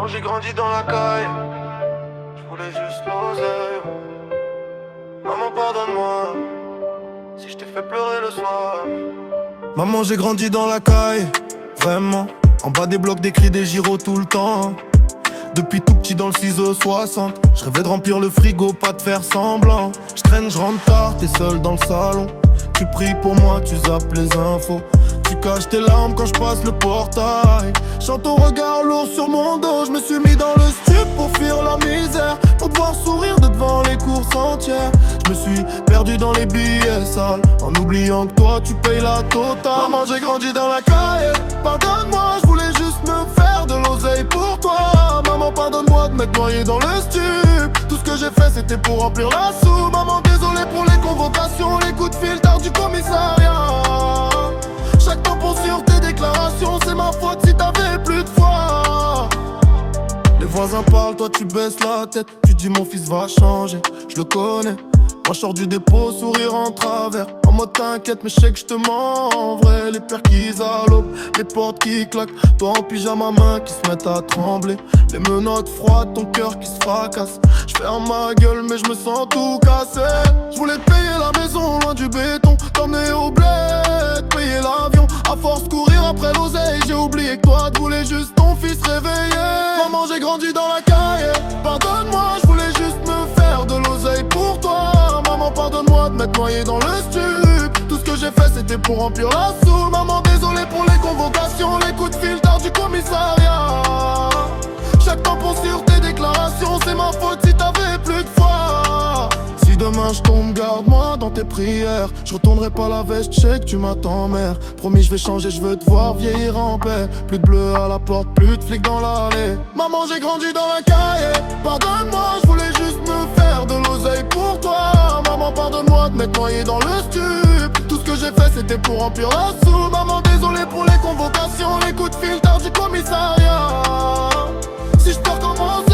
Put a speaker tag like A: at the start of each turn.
A: Maman, j'ai grandi dans la caille, je voulais juste l'oseille. Maman, pardonne-moi si je t'ai fait pleurer le soir. Maman, j'ai grandi dans la caille, vraiment. En bas des blocs, des cris, des gyros tout le temps. Depuis tout petit dans le ciseau 60, je rêvais de remplir le frigo, pas de faire semblant. Je traîne, je rentre tard, t'es seul dans le salon. Tu pries pour moi, tu zappes les infos. Tu caches tes larmes quand je passe le portail. Chante ton regard lourd sur mon dos. Je me suis mis dans le stup pour fuir la misère, pour te voir sourire de devant les courses entières. Je me suis perdu dans les billets sales, en oubliant que toi tu payes la totale. Maman, j'ai grandi dans la caille, pardonne-moi, je voulais juste me faire de l'oseille pour toi. Maman, pardonne-moi de m'être noyé dans le stup. Tout ce que j'ai fait c'était pour remplir la soupe. Maman, désolé pour les convocations, les coups de fil tard du commissariat. Chaque tampon sur tes déclarations, c'est ma faute si t'avais plus de foi. Les voisins parlent, toi tu baisses la tête. Tu dis mon fils va changer, je le connais. Moi je sors du dépôt, sourire en travers. En mode t'inquiète, mais je sais que je te mens en vrai. Les pères qui galopent, les portes qui claquent. Toi en pyjama, main qui se mettent à trembler. Les menottes froides, ton cœur qui se fracasse. Je ferme ma gueule, mais je me sens tout cassé. Je voulais te payer la maison, loin du béton. T'emmener au bled, payer l'avion. À force de courir après l'oseille, j'ai oublié que toi tu voulais juste ton fils réveillé. Maman, j'ai grandi dans la caille, pardonne-moi, je voulais juste me faire de l'oseille pour toi. Maman, pardonne-moi de m'être noyé dans le stup. Tout ce que j'ai fait c'était pour remplir la soupe. Maman, désolé pour les convocations, les coups de fil tard du commissariat. Chaque tampon sur tes déclarations, c'est ma faute si t'avais plus de foi. Si demain je tombe, garde-moi dans tes prières. Je retournerai pas la veste, je sais que tu m'attends mère. Promis je vais changer, je veux te voir vieillir en paix. Plus de bleu à la porte, plus de flics dans l'allée. Maman, j'ai grandi dans la caille, pardonne-moi, je voulais juste me faire de l'oseille pour toi. Maman, pardonne-moi de m'être noyé dans le stup. Tout ce que j'ai fait c'était pour remplir la soupe. Maman, désolé pour les convocations, les coups de fil tard du commissariat. Si je peux recommencer,